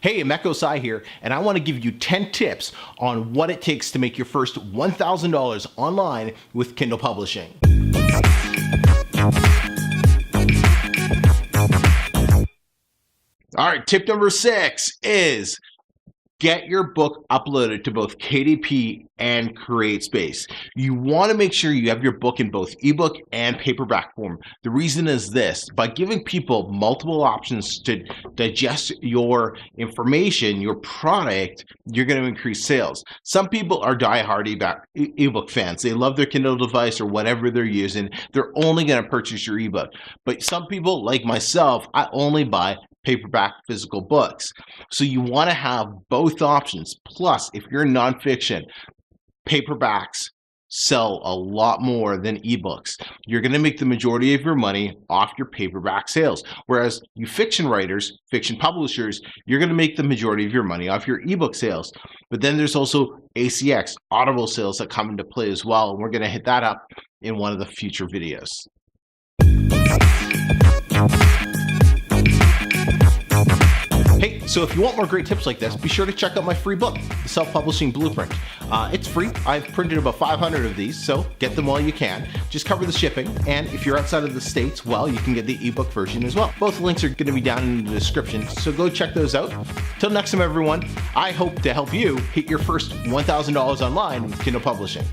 Hey, Emeko Sai here, and I want to give you 10 tips on what it takes to make your first $1,000 online with Kindle publishing. All right, tip number 6 is get your book uploaded to both KDP and CreateSpace. You want to make sure you have your book in both ebook and paperback form. The reason is this: by giving people multiple options to digest your information, your product, you're going to increase sales. Some people are diehard ebook fans. They love their Kindle device or whatever they're using. They're only going to purchase your ebook. But some people, like myself, I only buy paperback physical books. So you want to have both options. Plus, if you're nonfiction, paperbacks sell a lot more than ebooks. You're going to make the majority of your money off your paperback sales. Whereas you fiction writers, fiction publishers, you're going to make the majority of your money off your ebook sales. But then there's also ACX, Audible sales, that come into play as well. And we're going to hit that up in one of the future videos. Hey, so if you want more great tips like this, be sure to check out my free book, The Self-Publishing Blueprint. It's free. I've printed about 500 of these, so get them while you can. Just cover the shipping, and if you're outside of the States, well, you can get the ebook version as well. Both links are going to be down in the description, so go check those out. Till next time, everyone, I hope to help you hit your first $1,000 online with Kindle publishing.